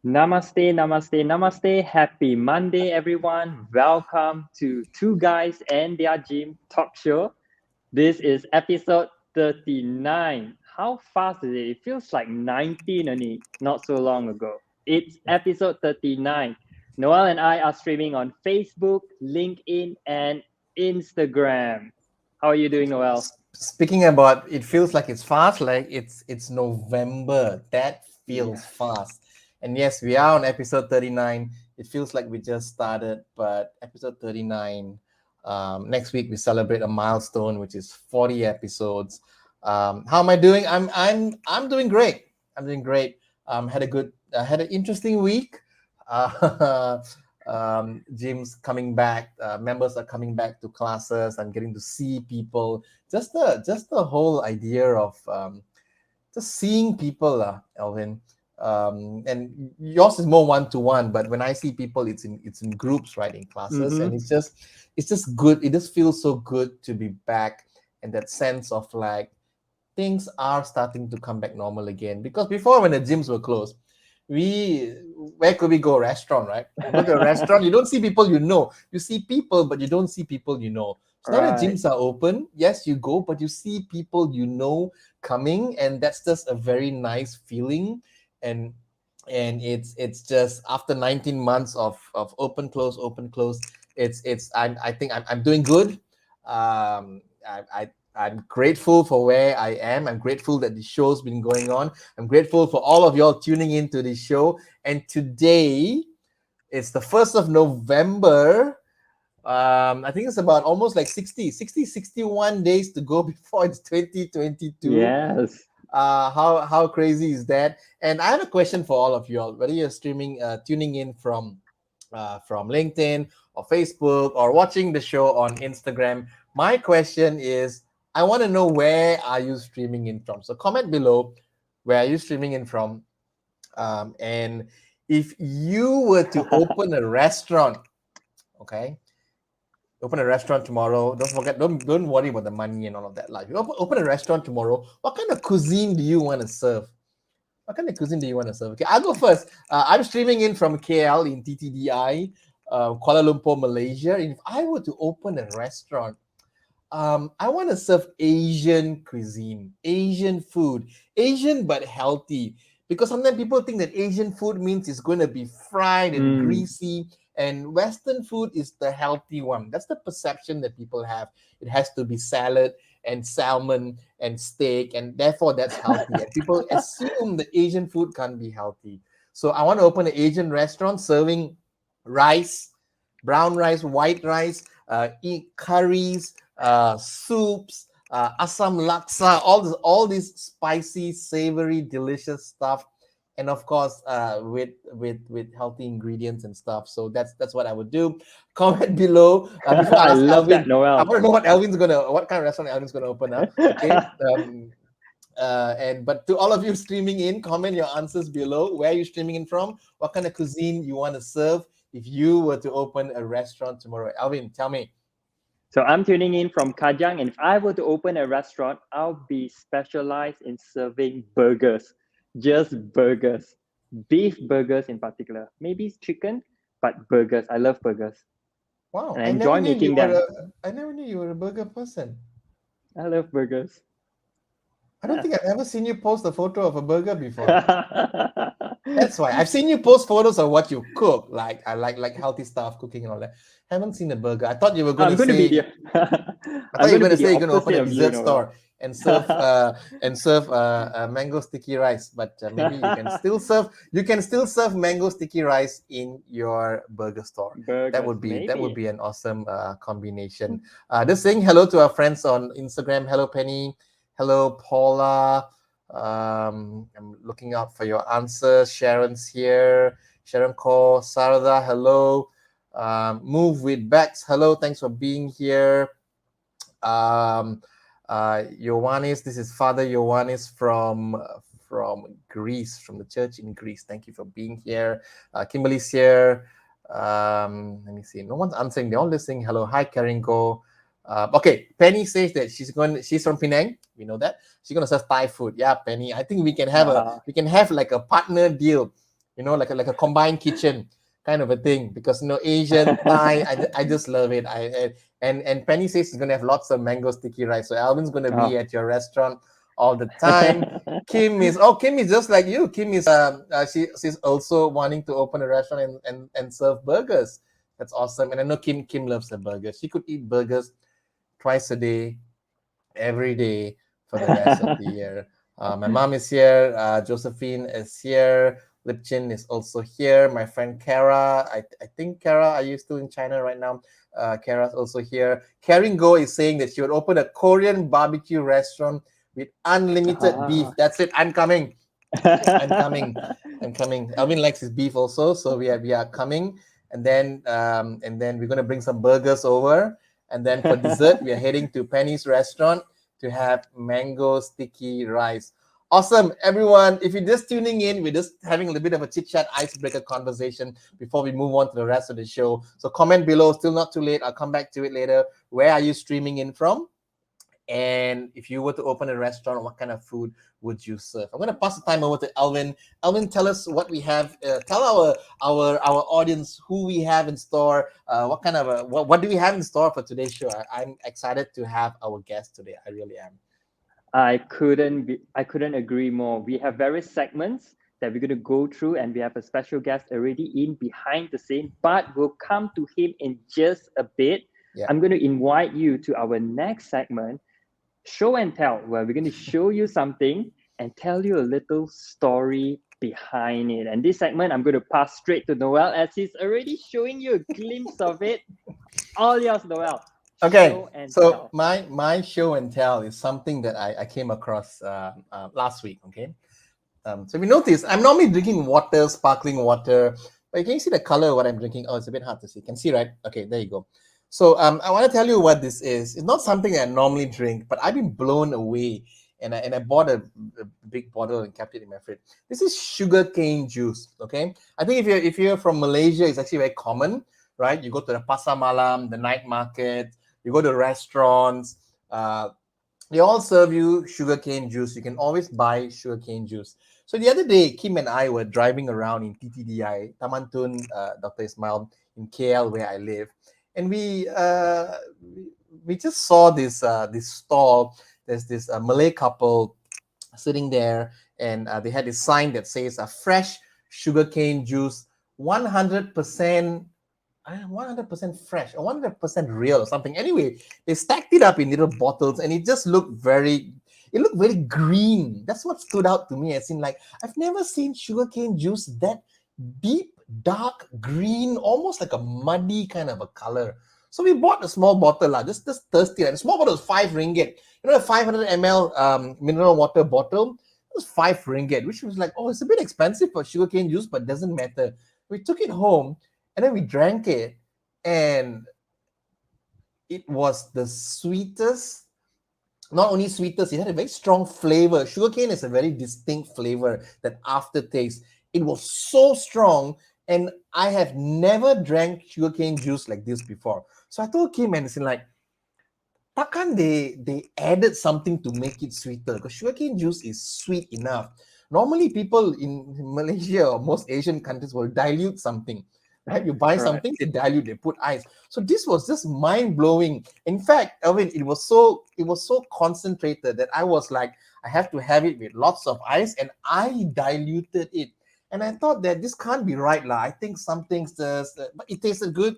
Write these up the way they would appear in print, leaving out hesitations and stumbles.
Namaste, namaste, namaste. Happy Monday, everyone. Welcome to Two Guys and Their Gym Talk Show. This is episode 39. How fast is it? It feels like 19 only, not so long ago. It's episode 39. Noel and I are streaming on Facebook, LinkedIn, and Instagram. How are you doing, Noel? Speaking about it feels like it's fast, like it's November. That feels Yes. fast. And yes, we are on episode 39. It feels like we just started, but episode 39. Next week we celebrate a milestone, which is 40 episodes. How am I doing? I'm doing great. I'm doing great. Had an interesting week. Uh, gyms coming back, members are coming back to classes. I'm getting to see people. Just the whole idea of just seeing people, Alvin. And yours is more one to one, but when I see people, it's in groups, right, in classes, and Mm-hmm. it's just good. It just feels so good to be back, and that sense of like things are starting to come back normal again. Because before, when the gyms were closed, we where could we go? Restaurant, right? You go to a restaurant, you don't see people you know. You see people, but you don't see people you know. So now that Right. gyms are open, yes, you go, but you see people you know coming, and that's just a very nice feeling. And it's just after 19 months of open close. I think I'm doing good. I'm grateful for where I am. I'm grateful that the show's been going on. I'm grateful for all of y'all tuning into the show. And today, it's the 1st of November. I think it's about almost like 61 days to go before it's 2022. Yes. How crazy is that? And I have a question for all of y'all, whether you're tuning in from LinkedIn or Facebook or watching the show on Instagram. My question is, I want to know, where are you streaming in from? So comment below, where are you streaming in from? And if you were to open a restaurant, okay, open a restaurant tomorrow. Don't forget, don't worry about the money and all of that. Like, you open a restaurant tomorrow. What kind of cuisine do you want to serve? What kind of cuisine do you want to serve? Okay, I'll go first. I'm streaming in from KL in TTDI, Kuala Lumpur, Malaysia. And if I were to open a restaurant, I want to serve Asian cuisine, Asian food, Asian but healthy. Because sometimes people think that Asian food means it's going to be fried and Mm. greasy, and Western food is the healthy one. That's the perception that people have. It has to be salad and salmon and steak, and therefore that's healthy. And people assume that Asian food can't be healthy. So I want to open an Asian restaurant serving rice, brown rice, white rice, eat curries, soups, asam laksa, all these spicy, savory, delicious stuff, and of course, with healthy ingredients and stuff. So that's what I would do. Comment below before I I ask love that, Alvin. I Noel. want to know what kind of restaurant Alvin's gonna open up. Okay. But to all of you streaming in, comment your answers below. Where are you streaming in from? What kind of cuisine you want to serve if you were to open a restaurant tomorrow? Alvin, tell me. So I'm tuning in from Kajang, and if I were to open a restaurant, I'll be specialized in serving burgers, just burgers, beef burgers in particular. Maybe chicken, but burgers. I love burgers, Wow, and I enjoy making them. I never knew you were a burger person. I love burgers. I don't Yeah. think I've ever seen you post a photo of a burger before. That's why I've seen you post photos of what you cook, like I like healthy stuff, cooking and all that. Haven't seen a burger. I'm going to be the I thought I'm you going to were be going to the say you're going to open opposite a of you, dessert Noel. store and serve mango sticky rice. But maybe you can still serve mango sticky rice in your burger store. Burgers, That would maybe. be an awesome combination. Just saying hello to our friends on Instagram. Hello Penny. Hello Paula. I'm looking out for your answers. Sharon's here. Sharon Cole. Sarada. Hello. Move with Bex. Hello. Thanks for being here. um Ioannis, this is Father Ioannis from Greece, from the church in Greece. Thank you for being here. Kimberly's here. Let me see, no one's answering, they're all listening. Hello, hi Karingo. Okay, Penny says that she's from Penang. We know that she's gonna serve Thai food. Yeah, Penny, I think we can have Uh, like a partner deal. like a combined kitchen kind of a thing, because Asian, Thai, I just love it. And Penny says she's gonna have lots of mango sticky rice. So Alvin's gonna be Oh. at your restaurant all the time. Kim is just like you. Kim is she's also wanting to open a restaurant and serve burgers. That's awesome. And I know Kim loves her burgers. She could eat burgers twice a day, every day for the rest of the year. My mom is here. Josephine is here. Lip Qin is also here. My friend Kara. I think Kara, are you still in China right now? Kara's also here. Karen Go is saying that she would open a Korean barbecue restaurant with unlimited beef. Ah. That's it. I'm coming. I'm coming. I'm coming. Alvin likes his beef also, so we are coming, and then we're gonna bring some burgers over, and then for dessert we are heading to Penny's restaurant to have mango sticky rice. Awesome, everyone! If you're just tuning in, we're just having a little bit of a chit chat, icebreaker conversation before we move on to the rest of the show. So comment below. Still not too late. I'll come back to it later. Where are you streaming in from? And if you were to open a restaurant, what kind of food would you serve? I'm going to pass the time over to Alvin. Alvin, tell us what we have. Tell our audience who we have in store. What kind of what do we have in store for today's show? I'm excited to have our guest today. I really am. I couldn't agree more. We have various segments that we're going to go through, and we have a special guest already in behind the scene, but we'll come to him in just a bit. Yeah. I'm going to invite you to our next segment, show and tell, where we're going to show you something and tell you a little story behind it. And this segment, I'm going to pass straight to Noel as he's already showing you a glimpse of it. All yours, Noel. Okay, Show and so tell. my show and tell is something that I came across last week. Okay, so if you notice, I'm normally drinking water, sparkling water, but you can see the color of what I'm drinking. Oh, it's a bit hard to see. You can see, right? Okay, there you go. So I want to tell you what this is. It's not something that I normally drink, but I've been blown away, and I bought a big bottle and kept it in my fridge. This is sugarcane juice. Okay, I think if you're from Malaysia, it's actually very common, right? You go to the pasar malam, the night market, you go to restaurants. They all serve you sugarcane juice. You can always buy sugarcane juice. So the other day, Kim and I were driving around in TTDI, Taman Tun, Dr. Ismail, in KL, where I live, and we just saw this stall. There's this Malay couple sitting there, and they had this sign that says fresh sugarcane juice, 100%. 100% fresh or 100% real or something. Anyway, they stacked it up in little bottles, and it looked very green. That's what stood out to me. It seemed like I've never seen sugarcane juice that deep, dark green, almost like a muddy kind of a color. So we bought a small bottle, just thirsty. And the small bottle was 5 ringgit. The 500 ml mineral water bottle. It was 5 ringgit, which was like, oh, it's a bit expensive for sugarcane juice, but doesn't matter. We took it home, and then we drank it, and it was the sweetest. Not only sweetest, it had a very strong flavor. Sugarcane is a very distinct flavor, that aftertaste. It was so strong, and I have never drank sugarcane juice like this before. So I told Kim, and it's like, takkan they added something to make it sweeter, because sugarcane juice is sweet enough. Normally, people in Malaysia or most Asian countries will dilute something, right? You buy Correct. something, they dilute, they put ice. So this was just mind blowing. In fact, Elvin, it was so concentrated that I was like, I have to have it with lots of ice, and I diluted it. And I thought that this can't be right, lah. I think some things just, but it tasted good.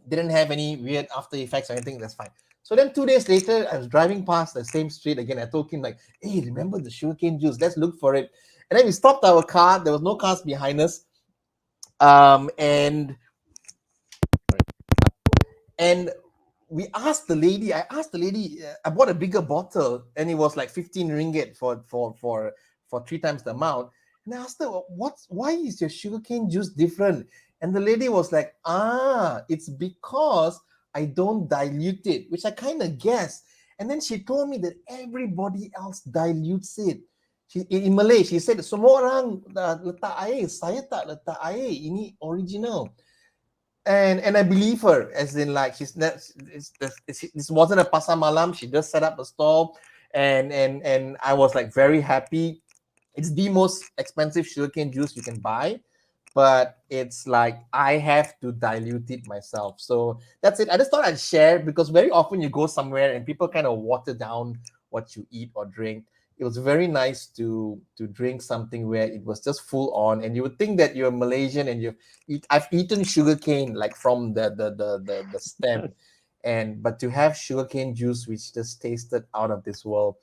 Didn't have any weird after effects or anything. That's fine. So then 2 days later, I was driving past the same street again. I told him, like, hey, remember the sugarcane juice? Let's look for it. And then we stopped our car. There was no cars behind us. And we asked the lady. I asked the lady. I bought a bigger bottle, and it was like 15 ringgit for 3 times the amount. And I asked her, why is your sugarcane juice different? And the lady was like, it's because I don't dilute it, which I kind of guessed. And then she told me that everybody else dilutes it. In Malay, she said, semua orang letak air, saya tak letak air, ini original. And I believe her, as in, like, this wasn't a pasar malam. She just set up a stall, and I was like very happy. It's the most expensive sugarcane juice you can buy, but it's like I have to dilute it myself. So that's it. I just thought I'd share, because very often you go somewhere and people kind of water down what you eat or drink. It was very nice to drink something where it was just full on, and you would think that you're Malaysian and I've eaten sugarcane like from the stem, and but to have sugarcane juice which just tasted out of this world.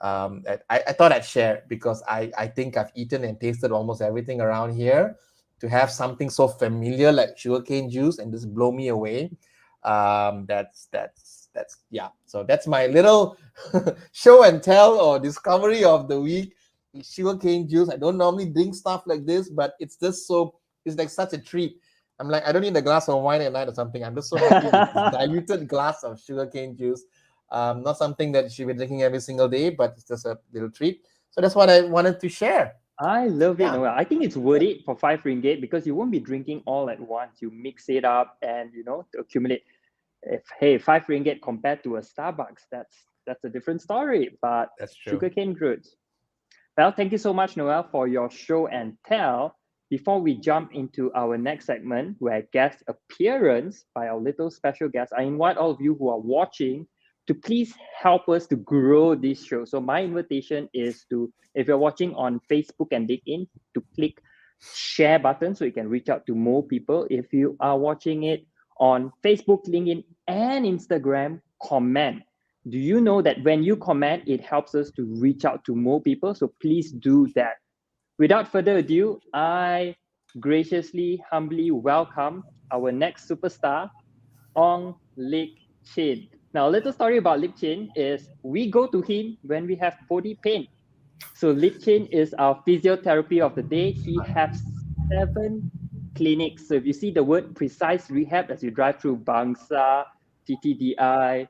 I thought I'd share, because I think I've eaten and tasted almost everything around here. To have something so familiar like sugarcane juice and just blow me away, that's yeah. So that's my little show and tell or discovery of the week. Sugarcane juice. I don't normally drink stuff like this, but it's just so, it's like such a treat. I'm like, I don't need a glass of wine at night or something. I'm just so happy with this diluted glass of sugarcane juice. Not something that you should be drinking every single day, but it's just a little treat. So that's what I wanted to share. I love it, Yeah, Noel. I think it's worth it for 5 ringgit because you won't be drinking all at once. You mix it up and to accumulate. If hey, 5 ringgit compared to a Starbucks, that's a different story. But that's true. sugarcane fruits. Well, thank you so much, Noel, for your show and tell. Before we jump into our next segment, where guest appearance by our little special guest, I invite all of you who are watching to please help us to grow this show. So my invitation is to, if you're watching on Facebook and LinkedIn, to click share button so you can reach out to more people. If you are watching it on Facebook, LinkedIn, and Instagram, comment. Do you know that when you comment, it helps us to reach out to more people? So please do that. Without further ado, I graciously, humbly welcome our next superstar, Ong Lip Qin. Now, a little story about Lip Qin is we go to him when we have body pain. So Lip Qin is our physiotherapy of the day. He has 7 clinics. So if you see the word Precise Rehab as you drive through Bangsa, TTDI,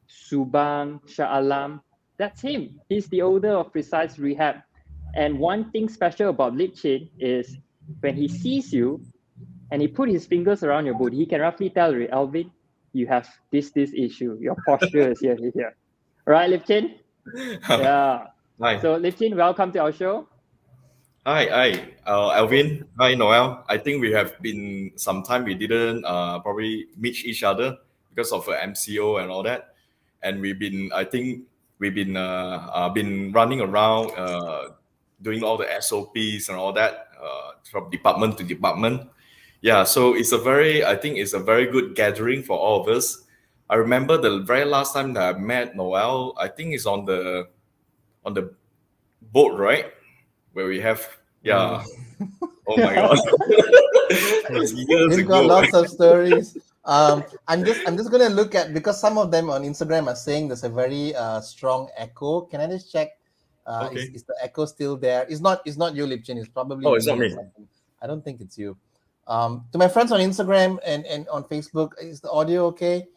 Subang, Shah Alam, that's him. He's the owner of Precise Rehab. And one thing special about Lip Qin is when he sees you and he put his fingers around your body, he can roughly tell you, Alvin, you have this issue. Your posture is here. Right, Lip Qin? Yeah. Hi. So Lip Qin, welcome to our show. Hi. Alvin. Hi, Noel. I think we have been some time we didn't probably meet each other because of MCO and all that. And I think we've been running around doing all the SOPs and all that from department to department. Yeah, so I think it's a very good gathering for all of us. I remember the very last time that I met Noel, I think it's on the boat, right? Where we have, yeah. Oh my God. It's years We've got ago. lots of stories. I'm just gonna look at, because some of them on Instagram are saying there's a very strong echo. Can I just check? Okay. Is the echo still there? It's not you, Lip Qin. It's probably Oh, it's not me or me. something. I don't think it's you. To my friends on Instagram and on Facebook, is the audio okay?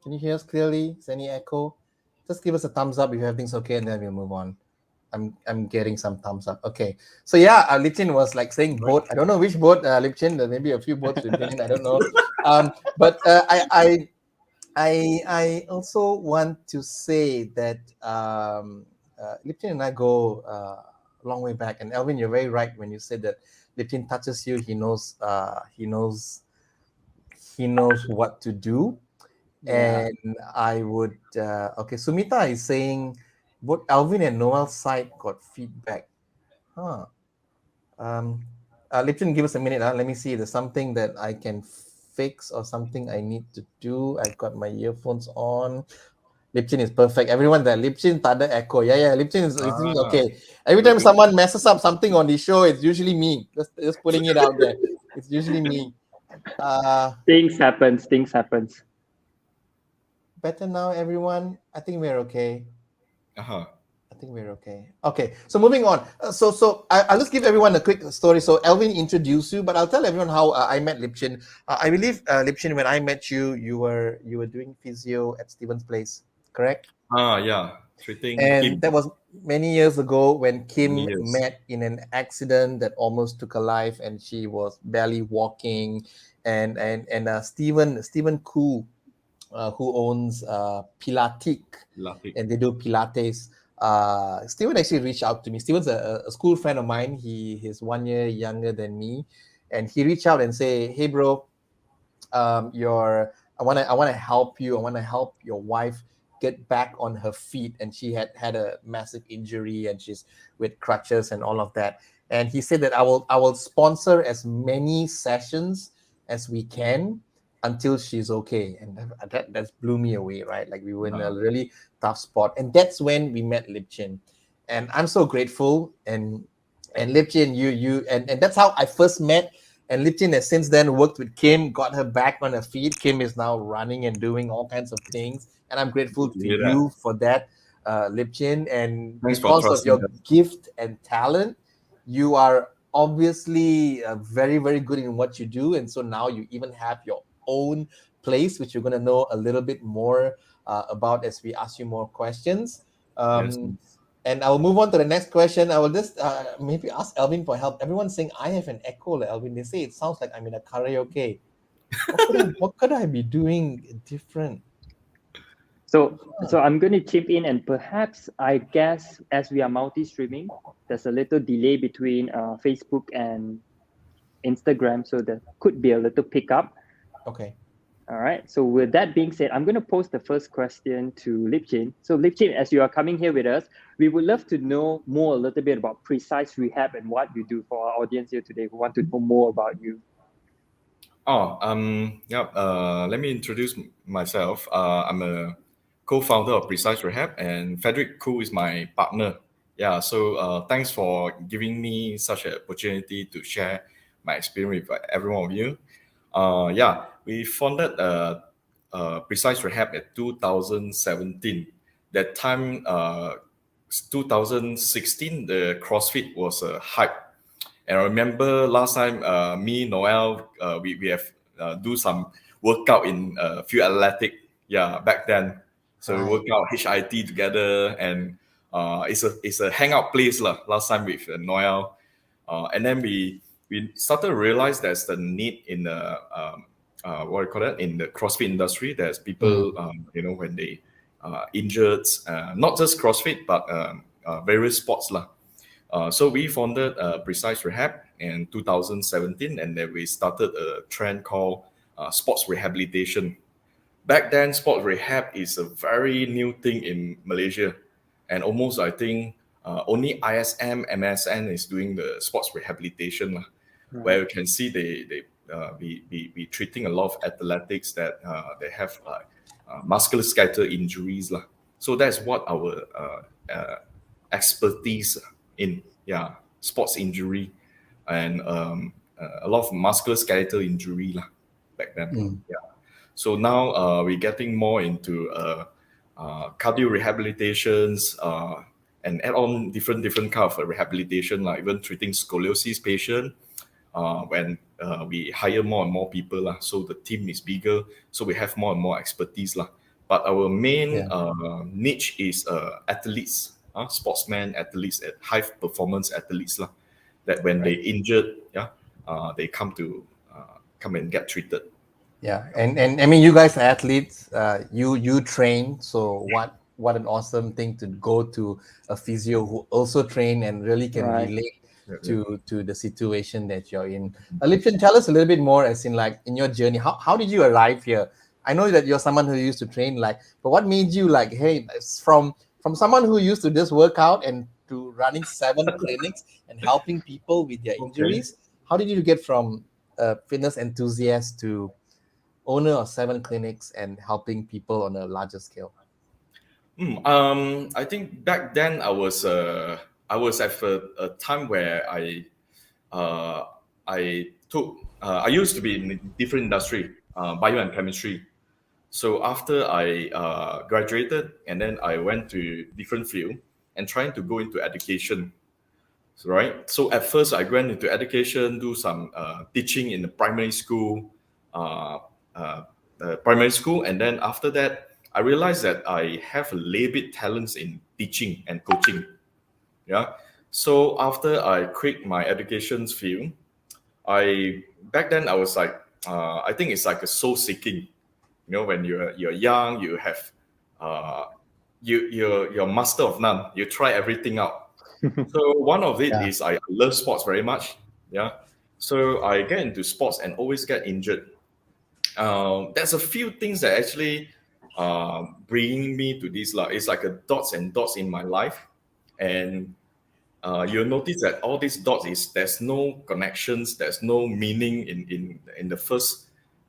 Can you hear us clearly? Is there any echo? Just give us a thumbs up if everything's okay, and then we'll move on. I'm getting some thumbs up. Okay. So yeah, Lip Qin was like saying Right. boat. I don't know which boat, Lip Qin. There may be a few boats we've been in. I don't know. But I also want to say that Lip Qin and I go a long way back. And Elvin, you're very right when you said that Lip Qin touches you. He knows what to do. Yeah. And I would okay. Sumita is saying both Alvin and Noel's side got feedback. Huh. Lipton, give us a minute. Let me see. There's something that I can fix or something I need to do. I've got my earphones on. Lipton is perfect. Everyone there. Lipton tada echo. Yeah. Lipton is listening. Ah, Okay. Every good, time good. someone messes up something on the show, it's usually me. Just putting it out there. It's usually me. Things happens. Better now, everyone. I think we're okay. Uh-huh. I think we're okay. Okay, so moving on. I'll just give everyone a quick story. So Elvin introduced you, but I'll tell everyone how I met Lip Qin. I believe Lip Qin, when I met you, you were doing physio at Stephen's place, correct? Yeah. Treating And Kim that was many years ago when many Kim years. met in an accident that almost took her life, and she was barely walking. And Stephen Koo, who owns Pilatic, Lucky. and they do Pilates. Steven actually reached out to me. Steven's a school friend of mine. He's 1 year younger than me, and he reached out and say, "Hey, bro, your I want to help you. I want to help your wife get back on her feet, and she had a massive injury, and she's with crutches and all of that." And he said that I will sponsor as many sessions as we can until she's okay. And that blew me away, right? Like, we were in a really tough spot, and that's when we met Lip Qin. And I'm so grateful. And Lip Qin, and that's how I first met. And Lip Qin has since then worked with Kim, got her back on her feet. Kim is now running and doing all kinds of things. And I'm grateful to hear that. you for that, Lip Qin. And Thanks for because of trusting your us. gift and talent, you are obviously very, very good in what you do. And so now you even have your own place, which you're going to know a little bit more about as we ask you more questions. Yes. And I'll move on to the next question. I will just maybe ask Elvin for help. Everyone's saying I have an echo, Elvin. They say it sounds like I'm in a karaoke. What could I be doing different? So I'm going to chip in, and perhaps I guess as we are multi-streaming, there's a little delay between Facebook and Instagram, so there could be a little pickup. Okay. All right. So with that being said, I'm going to pose the first question to Lip Qin. So Lip Qin, as you are coming here with us, we would love to know more a little bit about Precise Rehab and what you do for our audience here today who want to know more about you. Yeah. Let me introduce myself. I'm a co-founder of Precise Rehab, and Frederick Koo is my partner. Yeah. So thanks for giving me such an opportunity to share my experience with every one of you. Yeah, we founded Precise Rehab in 2017. That time, 2016, the CrossFit was a hype. And I remember last time, me, Noel, we have do some workout in few athletic, yeah, back then. So we work Right. out HIT together, and it's a hangout place lah. Last time with Noel, and then we started to realize there's the need in the what do you call that, in the CrossFit industry. There's people when they injured, not just CrossFit but various sports lah. So we founded Precise Rehab in 2017, and then we started a trend called sports rehabilitation. Back then, sports rehab is a very new thing in Malaysia, and almost I think only ISM, MSN is doing the sports rehabilitation, where you can see they be treating a lot of athletics that they have musculoskeletal injuries lah. So that's what our expertise in, yeah, sports injury and a lot of musculoskeletal injury lah back then. Yeah. So now we're getting more into cardio rehabilitations and add on different kind of rehabilitation, like even treating scoliosis patient when we hire more and more people lah. So the team is bigger, so we have more and more expertise lah. But our main niche is athletes, sportsmen, athletes, high performance athletes lah. That when they injured, they come and get treated. Yeah, and I mean, you guys are athletes. You train. So what an awesome thing to go to a physio who also train and really can Right. relate to the situation that you're in. Lip Qin, tell us a little bit more, as in, like, in your journey. How did you arrive here? I know that you're someone who used to train, like, but what made you, like, hey, from someone who used to just work out and to running 7 clinics and helping people with their injuries? How did you get from fitness enthusiast to owner of 7 clinics and helping people on a larger scale? I think back then I was at a time where I used to be in a different industry, bio and chemistry. So after I graduated, and then I went to different field and trying to go into education. Right. So at first I went into education, do some teaching in the primary school, and then after that I realized that I have a little bit talents in teaching and coaching. Yeah. So after I quit my education field, back then I was like, I think it's like a soul seeking. When you're young, you have you're master of none. You try everything out. So one of it Yeah. is I love sports very much. Yeah. So I get into sports and always get injured. There's a few things that actually bring me to this. It's like a dots and dots in my life. And you'll notice that all these dots is there's no connections, there's no meaning in the first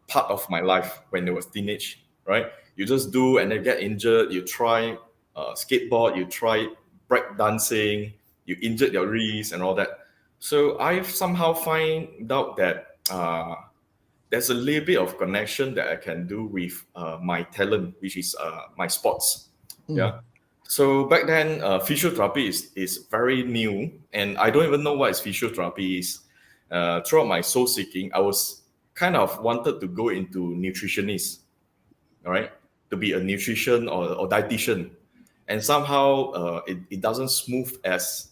part of my life when I was teenage, right? You just do and then get injured. You try skateboard, you try break dancing, you injured your wrist and all that. So I somehow find out that there's a little bit of connection that I can do with my talent, which is my sports. Yeah. So back then, physiotherapy is very new, and I don't even know what is physiotherapy is. Throughout my soul seeking, I was kind of wanted to go into nutritionist, all right, to be a nutrition or dietitian, and somehow it doesn't smooth as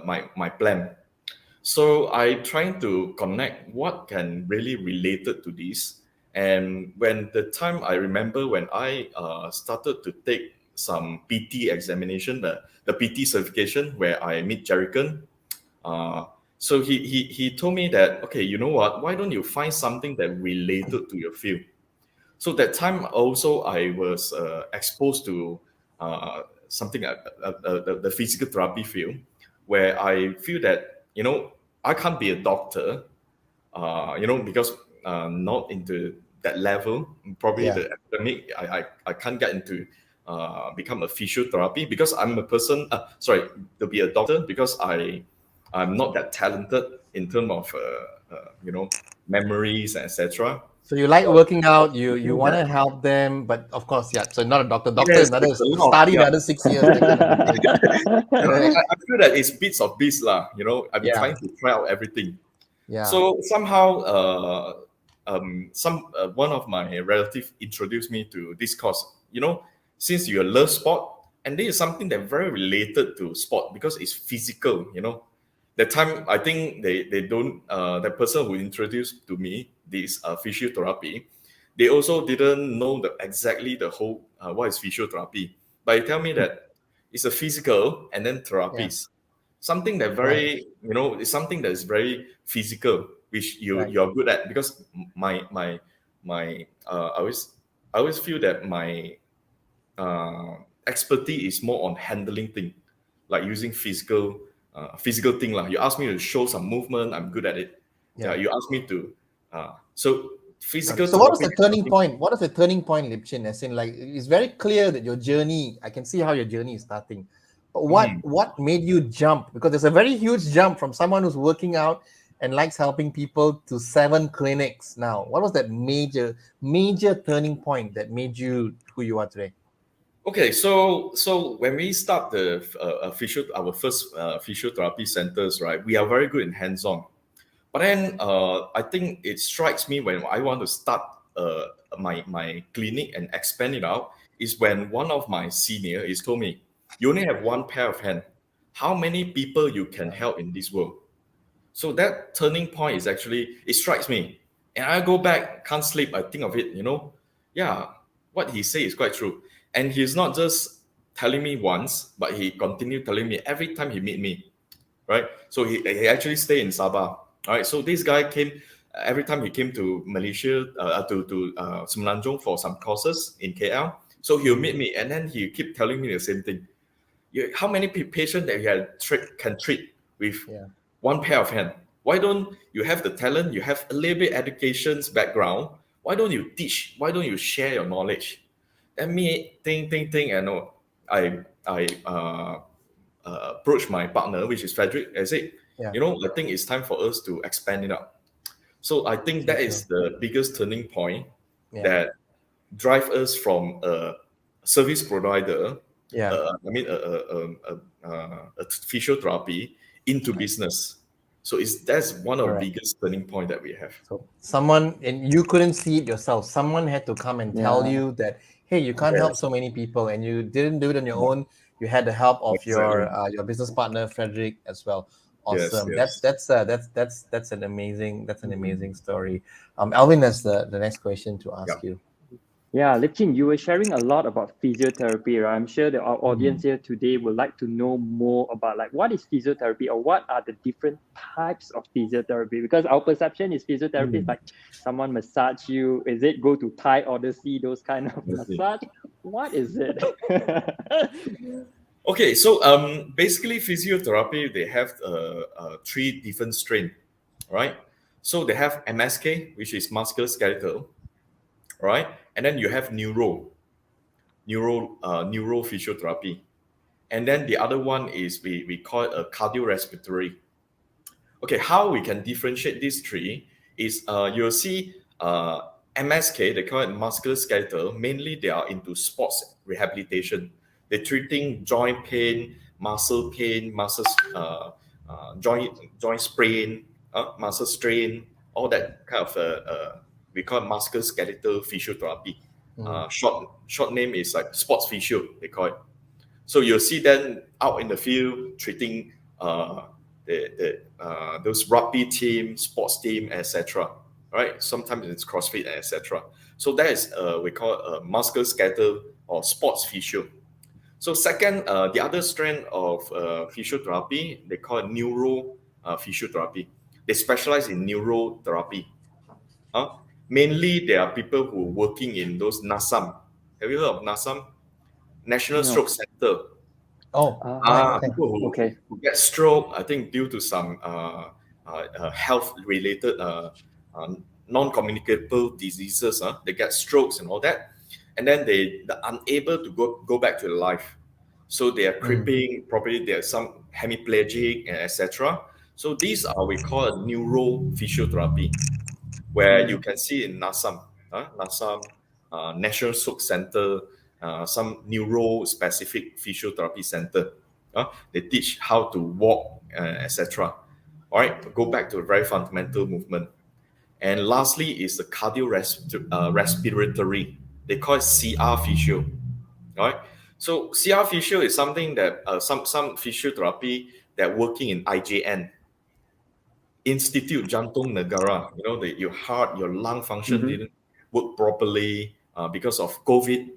my plan. So I trying to connect what can really related to this. And when the time I remember when I started to take some PT examination, the PT certification where I meet Jerican. Uh, so he told me that, okay, you know what? Why don't you find something that related to your field? So that time also I was exposed to something the physical therapy field, where I feel that I can't be a doctor, because not into that level. Probably Yeah. the academic, I can't get into become a physiotherapy because I'm a person. Sorry, to be a doctor because I'm not that talented in terms of memories and etc. So you like So working out, I you think want that to help them, but of course, yeah. So not a doctor. Doctor yes, another there's a lot of study another 6 years, that kind of a thing. Correct. I feel that it's bits of this lah. I've been Yeah. trying to try out everything. Yeah. So somehow, some one of my relative introduced me to this course. Since you love sport, and this is something that very related to sport because it's physical. The time I think they don't the person who introduced to me this physiotherapy, they also didn't know exactly the whole what is physiotherapy. But he tell me that it's a physical and then Yeah. therapies, something that Right. very is something that is very physical, which Right. you're good at because my I always feel that my expertise is more on handling thing, like using physical thing lah. You ask me to show some movement, I'm good at it. Yeah, Yeah. you ask me to so Right. physical So what was therapy the is turning something. point? What is the turning point, Lip Qin? As in, like, it's very clear that your journey, I can see how your journey is starting. But what Mhm. what made you jump? Because there's a very huge jump from someone who's working out and likes helping people to 7 clinics now. What was that major turning point that made you who you are today? Okay, so when we start our first physiotherapy centers, right? We are very good in hands-on. But then I think it strikes me when I want to start my clinic and expand it out is when one of my senior is told me, you only have one pair of hand. How many people you can help in this world? So that turning point is actually it strikes me, and I go back, can't sleep. I think of it. Yeah, what he say is quite true, and he's not just telling me once, but he continued telling me every time he meet me, right? So he actually stay in Sabah. All right. So this guy came every time he came to Malaysia to Semenanjung for some courses in KL. So he'll meet me and then he keep telling me the same thing. How many patients that can treat with Yeah. one pair of hand? Why don't you have the talent? You have a little bit education's background. Why don't you teach? Why don't you share your knowledge? And me think, and I approached my partner, which is Frederick. I said, Yeah. I think it's time for us to expand it up. So I think So that true. is the biggest turning point Yeah. that drive us from a service provider, Yeah. I mean, a physiotherapy into Right. business. So that's one of the Correct. biggest turning point that we have. So someone, and you couldn't see it yourself. Someone had to come and tell Yeah. you that, hey, you can't help Yes, so many people, and you didn't do it on your own. You had the help of exactly. your business partner Frederick as well. Yes, Awesome. That's yes. that's uh, that's that's that's an amazing story. Alvin has the next question to Yeah. ask you. Yeah, Lip Qin, you were sharing a lot about physiotherapy, right? I'm sure that our audience here today would like to know more about like what is physiotherapy or what are the different types of physiotherapy? Because our perception is physiotherapy is like someone massage you. Is it go to Thai Odyssey, those kind of massage? What is it? Okay, so basically physiotherapy they have three different strain, right? So they have MSK, which is musculoskeletal, right? And then you have neuro physiotherapy, and then the other one is we call it a cardiorespiratory. Okay, how we can differentiate these three is you'll see MSK, they call it musculoskeletal. Mainly they are into sports rehabilitation. They're treating joint pain, muscle pain, joint sprain, muscle strain, all that kind of we call it musculoskeletal physiotherapy. Short name is like sports physio, they call it. So you'll see them out in the field treating those rugby team, sports team, etc. Right? Sometimes it's CrossFit, etc. So that is we call musculoskeletal or sports physio. So second, the other strand of physiotherapy, they call it neuro physiotherapy. They specialize in neurotherapy. Huh? Mainly, there are people who are working in those NASAM. Have you heard of NASAM? National No. Stroke Center. Oh, right. Okay. People Okay. who get stroke, I think due to some health related non-communicable diseases, they get strokes and all that, and then they're unable to go back to life. So they are crippling, probably there's some hemiplegic, and etc. So these are we call a neurophysiotherapy, where you can see in NASAM, National Stroke Center, some neuro-specific physiotherapy center. They teach how to walk, etc. All right, go back to a very fundamental movement. And lastly is the cardiorespiratory. They call it CR physio. All right. So CR physio is something that some physiotherapy that working in IJN, Institute Jantung Negara. You know, your heart, your lung function Mm-hmm. didn't work properly because of COVID.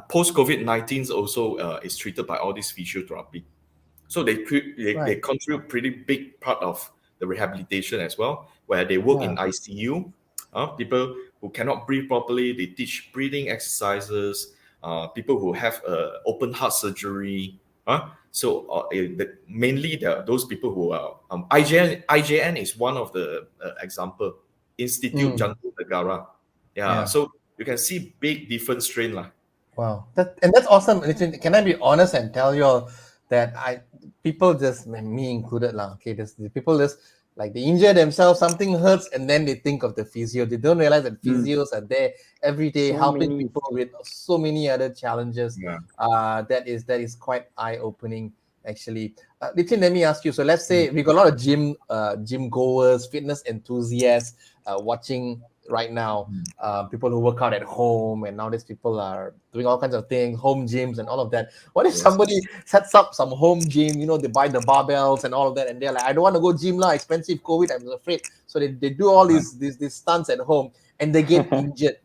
Post COVID-19 also is treated by all this physiotherapy. So they Right. contribute pretty big part of the rehabilitation as well, where they work Yeah. in ICU. People who cannot breathe properly, they teach breathing exercises. People who have open heart surgery. So mainly those people who are IJN is one of the example. Institute Mm, Jantung Negara. Yeah, yeah. so you can see big different strain lah. Wow. That's awesome. Listen, can I be honest and tell you all that people just me included lah. Okay, the people just like they injure themselves, something hurts, and then they think of the physio. They don't realize that Mm. physios are there every day So helping many. people with so many other challenges. Yeah. That is quite eye opening actually. Nitin, let me ask you. So let's say we got a lot of gym goers, fitness enthusiasts watching right now, people who work out at home, and nowadays people are doing all kinds of things, home gyms and all of that. What if Yes. somebody sets up some home gym, they buy the barbells and all of that, and they're like, I don't want to go gym lah, expensive COVID, I'm afraid. So they do all these stunts at home and they get injured.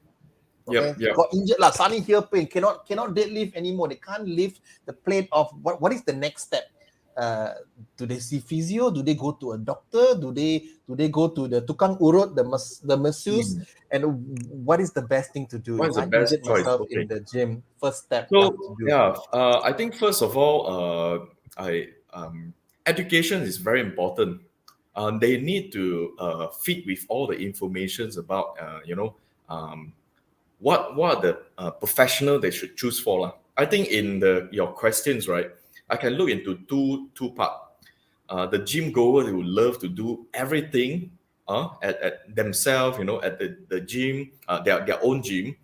Okay, Yep. got injured lah, suddenly here pain, cannot deadlift anymore, they can't lift the plate of what is the next step? Do they see physio? Do they go to a doctor? Do they go to the tukang urut, the masseuse? And what is the best thing to do What if is the I best injured choice? myself Okay. in the gym? First step, what to So do? yeah, I think first of all, education is very important. They need to feed with all the informations about what are the professional they should choose for lah. I think in your questions, right, I can look into two part. The gym goer, they would love to do everything at themselves, at the gym, their own gym,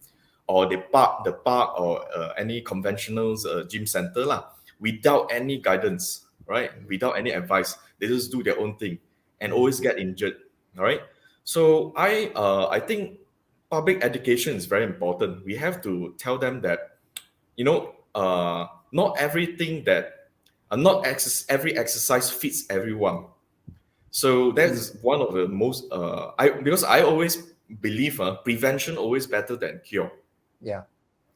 or they park the park or any conventional gym center lah, without any guidance, right? Without any advice, they just do their own thing and always get injured. All right. So I think public education is very important. We have to tell them that not everything that every exercise fits everyone. So that is one of the most because I always believe prevention always better than cure. Yeah.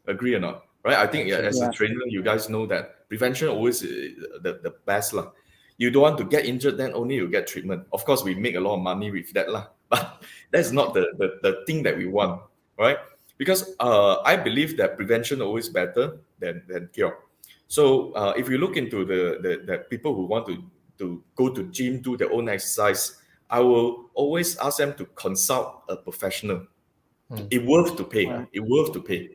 Agree or not? Right? I think as a Yeah. trainer, you guys know that prevention always the best lah. You don't want to get injured, then only you get treatment. Of course, we make a lot of money with that lah, but that's not the thing that we want, right? Because I believe that prevention always better than cure. So if you look into the people who want to go to gym, do their own exercise, I will always ask them to consult a professional. It worth to pay. Right. It worth to pay.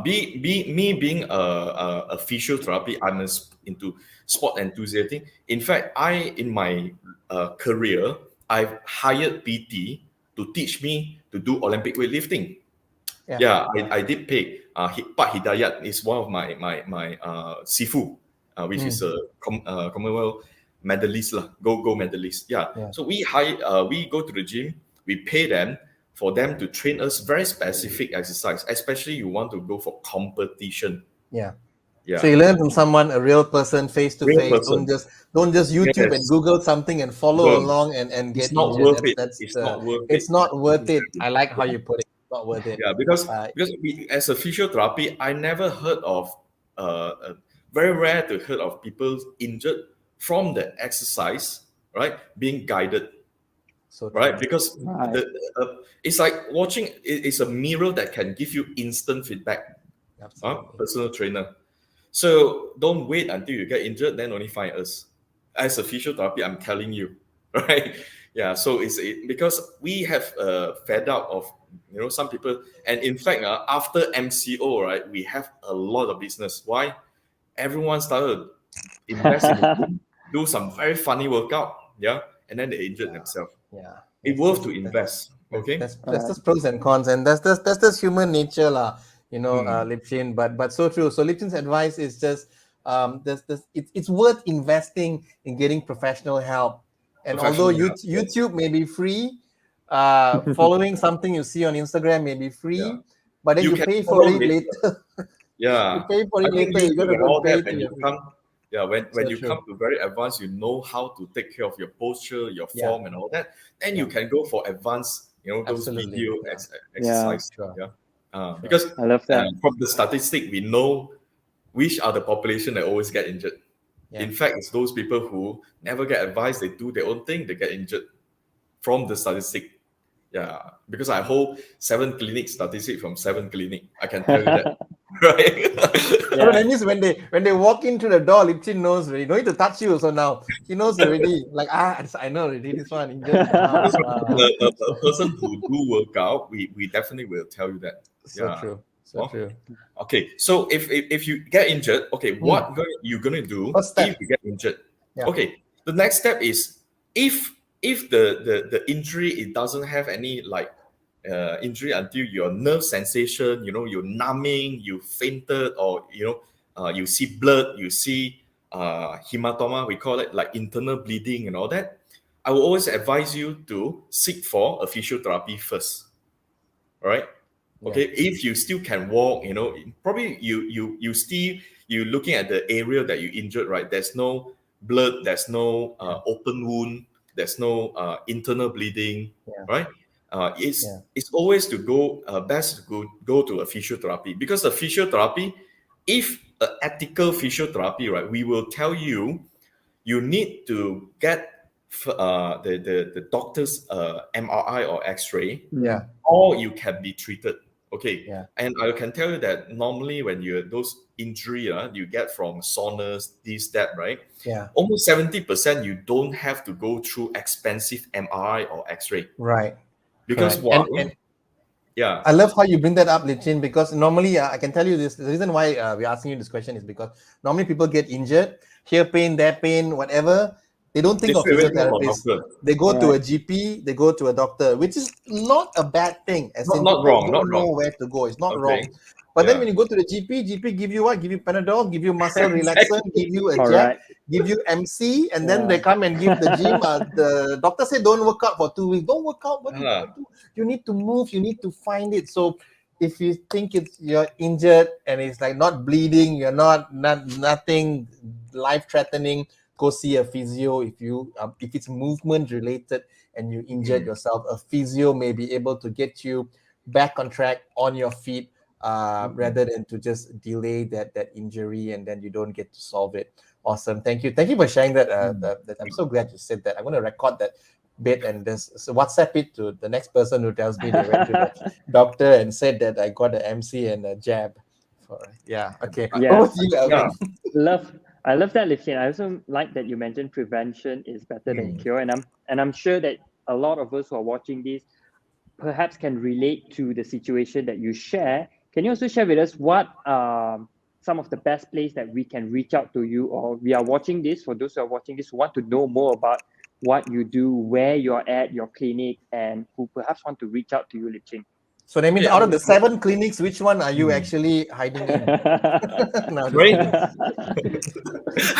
Me being a physiotherapy, I'm into sport enthusiast. In fact, in my career, I've hired PT to teach me to do Olympic weightlifting. Yeah. Yeah, I did pay. Pak Hidayat is one of my sifu, which is a Commonwealth medalist lah, gold medalist. Yeah. Yeah. So we go to the gym, we pay them for them to train us very specific exercise, especially you want to go for competition. Yeah. Yeah. So you learn from someone, a real person, face to Real face. person. Don't just YouTube and Yes. Google something and follow Don't. along and get It's not injured. worth it. That's It's not worth it's it. not worth it. Exactly. I like how you put it. It's not worth it. Yeah, because we, as a physiotherapy, I never heard of very rare to heard of people injured from the exercise, right? Being guided, So true. right? Because Right. it's like watching. It's a mirror that can give you instant feedback. Absolutely. Personal trainer. So don't wait until you get injured, then only find us. As a physiotherapy, I'm telling you, right? Yeah. So because we have fed up of some people, and in fact, after MCO, right, we have a lot of business. Why? Everyone started invest in the gym, do some very funny workout, yeah, and then they injured themselves. Yeah. It worth to invest. Okay. That's just pros and cons, and that's just human nature, lah. Lip Qin. But so true. So Lip Qin's advice is just it's worth investing in getting professional help. And although YouTube may be free, following something you see on Instagram may be free, Yeah. but then you can pay follow for it later. Yeah. You pay for it I think later. You YouTube gotta and go all pay that to when your you come, when So you true. come to very advanced, you know how to take care of your posture, your Yeah. form, and all that. Then you can go for advanced, those Absolutely. video Yeah. exercise. Sure. Yeah. Because I love that. from the statistic, we know which are the population that always get injured. Yeah. In fact, it's those people who never get advice, they do their own thing, they get injured from the statistic. Yeah, because I hold 7 clinic statistic from 7 clinic. I can tell you that. Right? So that means when they walk into the door, Lip Qin knows already. Don't need to touch you. So now he knows already. Like I know already. This one injured in the house. a person who do workout, we definitely will tell you that. So true. So true. Okay, so if you get injured, okay, what you gonna do First step. if you get injured? Yeah. Okay, the next step is if the injury, it doesn't have any like injury until your nerve sensation, you're numbing, you fainted, or you see blood, you see hematoma, we call it like internal bleeding and all that. I will always advise you to seek for a physiotherapy first. All right. Okay. If you still can walk, probably you looking at the area that you injured, right? There's no blood, there's no open wound, there's no internal bleeding, right? It's always to go best to go to a physiotherapy, because the physiotherapy, if an ethical physiotherapy, right, we will tell you need to get the doctor's MRI or X-ray, or you can be treated. Okay. And I can tell you that normally when those injury you get from soreness, this, that, right? Yeah. Almost 70% you don't have to go through expensive MRI or X-ray. Right. Because I love how you bring that up, Lip Qin, because normally I can tell you this. The reason why we're asking you this question is because normally people get injured, here pain, there pain, whatever. They don't think of physiotherapists. They go to a GP, they go to a doctor, which is not a bad thing. As not wrong. Don't know where to go. It's not wrong. But then when you go to the GP give you what? Give you Panadol, give you muscle relaxant, give you a jack, give you MC, and then they come and give the gym. The doctor said don't work out for 2 weeks. Don't work out. What do you do? You need to move. You need to find it. So if you think you're injured and it's like not bleeding, you're not nothing life-threatening, go see a physio. If it's movement related and you injured yourself, a physio may be able to get you back on track, on your feet, rather than to just delay that injury and then you don't get to solve it. Awesome. Thank you for sharing that. I'm so glad you said that. I'm going to record that bit and so WhatsApp it to the next person who tells me they went to the doctor and said that I got an MC and a jab. Okay. Yeah. Over to you, Alvin. I love that, Lip Qin. I also like that you mentioned prevention is better than cure, and I'm sure that a lot of us who are watching this perhaps can relate to the situation that you share. Can you also share with us what some of the best place that we can reach out to you, or we are watching this, for those who are watching this who want to know more about what you do, where you're at, your clinic, and who perhaps want to reach out to you, Lip Qin? So that means out of the 7 clinics, which one are you actually hiding in? No, just Right?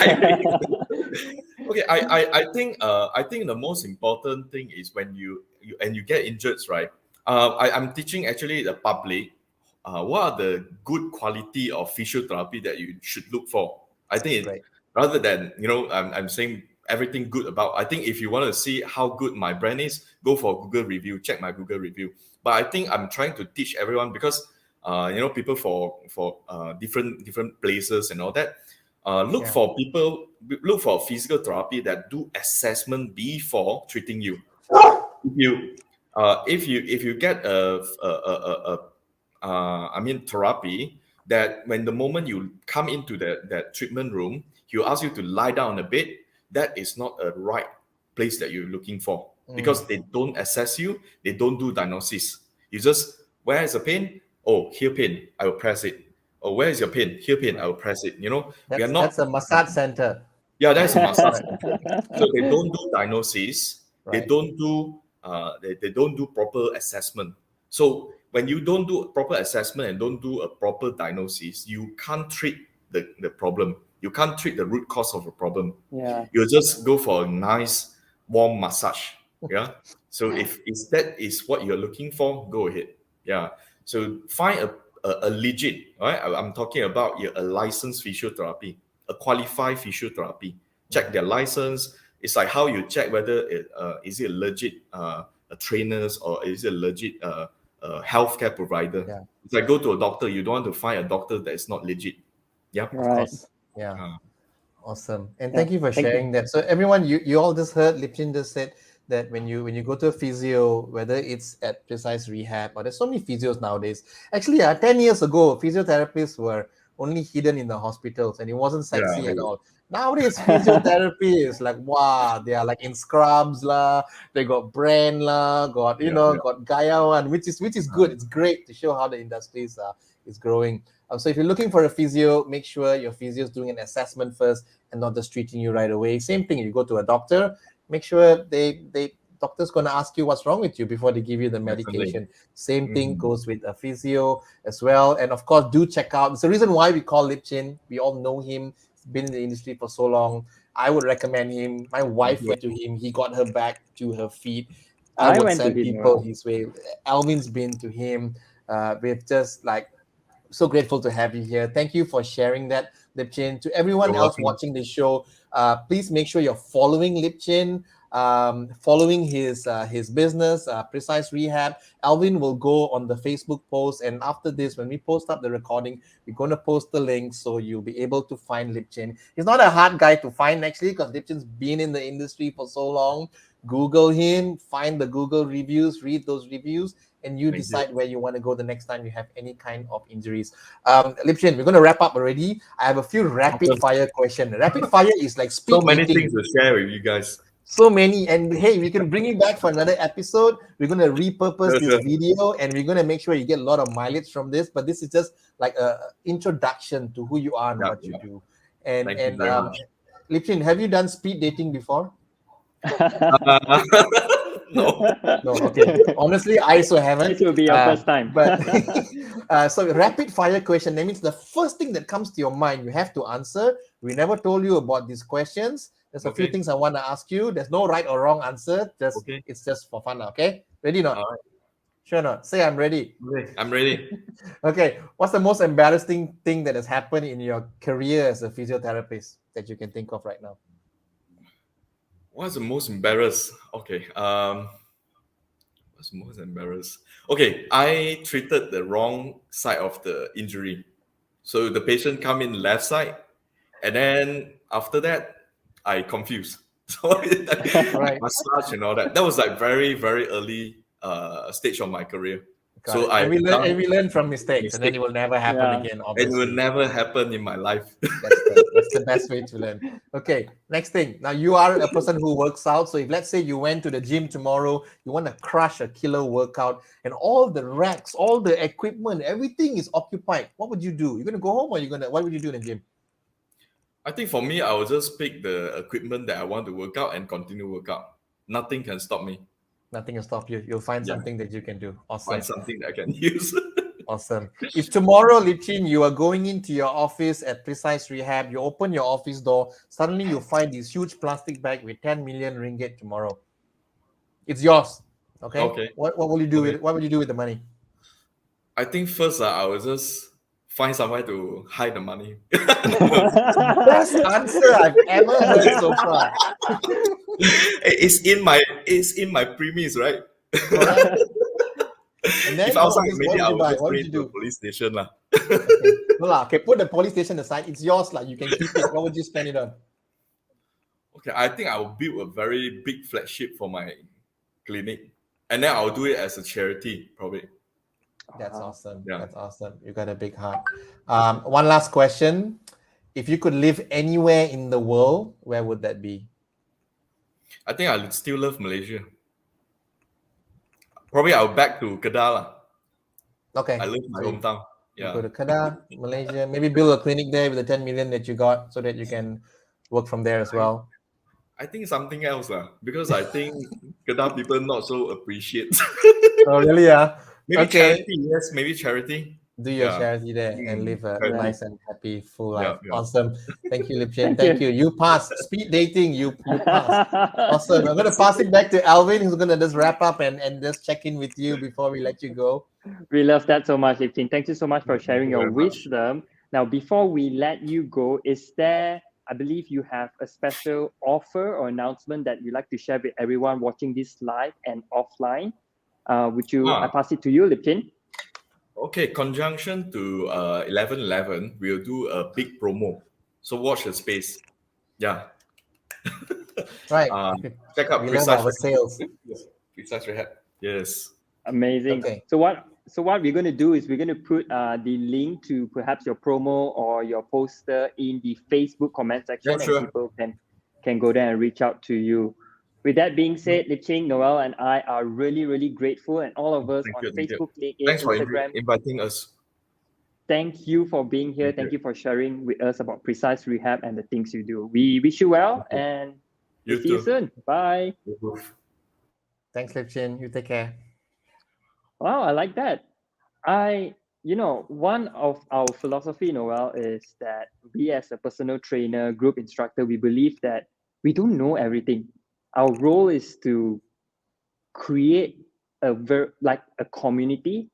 kidding. Okay, I think the most important thing is when you get injured, right? I'm teaching actually the public what are the good quality of physiotherapy that you should look for. I think Right. rather than I'm saying everything good about. I think if you want to see how good my brand is, go for Google review, check my Google review. But I think I'm trying to teach everyone because people for different places and all that. Look for physical therapy that do assessment before treating you. If you get therapy, that when the moment you come into that treatment room, he'll ask you to lie down on a bed. That is not a right place that you're looking for, because they don't assess you, they don't do diagnosis. You just, where is the pain? Oh, here pain, I will press it. Oh, where is your pain? Here pain, I will press it. We are not. That's a massage center. Yeah, that's a massage. So they don't do diagnosis. They Right. don't do they don't do proper assessment. So when you don't do proper assessment and don't do a proper diagnosis, you can't treat the problem. You can't treat the root cause of the problem. Yeah. You just go for a nice warm massage. Yeah. So if that is what you're looking for, go ahead. Yeah. So find a legit, right? I'm talking about a licensed physiotherapy, a qualified physiotherapy. Check their license. It's like how you check whether is it a legit a trainers, or is it a legit healthcare provider. Yeah. It's like go to a doctor. You don't want to find a doctor that is not legit. Yeah. Of Right. course. Yeah. Awesome. And Yeah. thank you for Thank you. sharing that. So everyone, you all just heard Lip Qin just said that when you go to a physio, whether it's at Precise Rehab, or there's so many physios nowadays. Actually, 10 years ago, physiotherapists were only hidden in the hospitals and it wasn't sexy at all. Nowadays, physiotherapy is like, wow, they are like in scrubs lah, they got brand lah, got got Gaia one, which is good. It's great to show how the industry is growing. So if you're looking for a physio, make sure your physio is doing an assessment first and not just treating you right away. Same thing, you go to a doctor, make sure doctor's going to ask you what's wrong with you before they give you the medication. Definitely. Same thing goes with a physio as well. And of course, do check out. It's the reason why we call Lip Qin. We all know him. He's been in the industry for so long. I would recommend him. My wife went to him. He got her back to her feet. I would went to send him, people wow. his way. Alvin's been to him. We've just so grateful to have you here. Thank you for sharing that, Lip Qin. To everyone You're else welcome. watching this show, please make sure you're following Lip Qin, following his business, Precise Rehab. Alvin will go on the Facebook post, and after this, when we post up the recording, we're going to post the link so you'll be able to find Lip Qin. He's not a hard guy to find actually, because Lip Qin's been in the industry for so long. Google him, find the Google reviews, read those reviews, and you decide where you want to go the next time you have any kind of injuries. Lip Qin, we're going to wrap up already. I have a few rapid fire questions. Rapid fire is like speed So many dating. things to share with you guys. So many, and hey, we can bring you back for another episode. We're going to repurpose this video, and we're going to make sure you get a lot of mileage from this. But this is just like a introduction to who you are and what you do. And Thank you very much. Lip Qin, have you done speed dating before? No. Okay. Honestly, I also haven't. This will be your first time. But so rapid fire question. That means the first thing that comes to your mind, you have to answer. We never told you about these questions. There's a few things I want to ask you. There's no right or wrong answer. It's just for fun. Okay. Ready or not? All right. Sure not. Say I'm ready. I'm ready. Okay. What's the most embarrassing thing that has happened in your career as a physiotherapist that you can think of right now? What's the most embarrassed? Okay. was most embarrassed. Okay, I treated the wrong side of the injury. So the patient come in left side, and then after that, I confused. So Right. massage and all that. That was like very, very early stage of my career. Got So it. I And we learn from mistakes, and then it will never happen Yeah. again, it will obviously. never happen in my life. That's the best way to learn. Okay, next thing. Now you are a person who works out. So if let's say you went to the gym tomorrow, you want to crush a killer workout, and all the racks, all the equipment, everything is occupied. What would you do? You're gonna go home, or what would you do in the gym? I think for me, I will just pick the equipment that I want to work out and continue workout. Nothing can stop me. Nothing will stop you. You'll find Yeah. something that you can do. Awesome. Find something that I can use. Awesome. If tomorrow, Lip Qin, you are going into your office at Precise Rehab, you open your office door, suddenly you find this huge plastic bag with 10 million ringgit tomorrow. It's yours. Okay. Okay. What will you do with it? What will you do with the money? I think first I will just find somewhere to hide the money. Best answer I've ever heard so far. It's in my premise, right? Correct. And then If outside, what maybe would I you will buy? just What bring would you it to the do? police station lah. Okay. No, okay, put the police station aside. It's yours, you can keep it. What would you spend it on? Okay, I think I will build a very big flagship for my clinic, and then I'll do it as a charity, probably. That's awesome. Yeah. That's awesome. You got a big heart. One last question. If you could live anywhere in the world, where would that be? I think I still love Malaysia. Probably I'll back to Kedah lah. Okay. I love my So hometown. you Yeah. go to Kedah, Malaysia. Maybe build a clinic there with the 10 million that you got, so that you can work from there as well. I think something else lah, because I think Kedah people not so appreciate. Oh, really? Yeah. Maybe Okay. charity, yes, maybe charity. Do your Yeah. charity there and live a Charity. nice and happy, full Yeah, life. yeah. Awesome. Thank you, Lip Qin. Thank you. You passed. Speed dating, you passed. Awesome. I'm going to pass it back to Alvin, who's going to just wrap up and just check in with you before we let you go. We love that so much, Lip Qin. Thank you so much for sharing you your very much. wisdom. Now, before we let you go, is there, I believe you have a special offer or announcement that you'd like to share with everyone watching this live and offline? I pass it to you, Lip Qin? Okay, conjunction to 11/11, we'll do a big promo. So watch the space. Yeah. Right. Check out We love Precise our sales. Precise Rehab. Yes. Amazing. Okay. So what we're going to do is we're going to put the link to perhaps your promo or your poster in the Facebook comment section, Yeah, sure. and people can go there and reach out to you. With that being said, Lip Qin, Noel, and I are really, really grateful, and all of us Thank on you, thank you. Facebook, LinkedIn, Thanks for Instagram. inviting us. Thank you for being here. Thank Thank you for sharing with us about Precise Rehab and the things you do. We wish you well, Thank you. and You we'll see you too. soon. Bye. Thanks, Lip Qin. You take care. Wow, I like that. One of our philosophy, Noel, is that we as a personal trainer, group instructor, we believe that we don't know everything. Our role is to create a community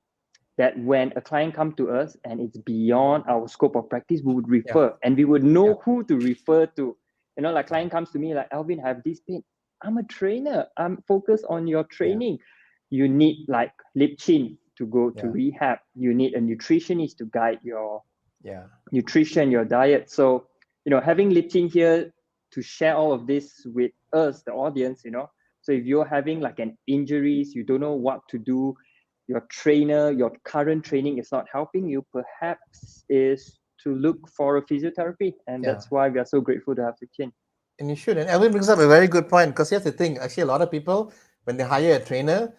that when a client comes to us and it's beyond our scope of practice, we would refer and we would know who to refer to. Like client comes to me like, Alvin, I have this pain. I'm a trainer. I'm focused on your training. You need like Lip Qin to go to rehab. You need a nutritionist to guide your nutrition, your diet. So, having Lip Qin here to share all of this with us, the audience, so if you're having like an injuries, you don't know what to do, your trainer, your current training is not helping you, perhaps is to look for a physiotherapy. And that's why we are so grateful to have Lip Qin. And you should. And Alvin brings up a very good point, because here's the thing. Actually, a lot of people, when they hire a trainer,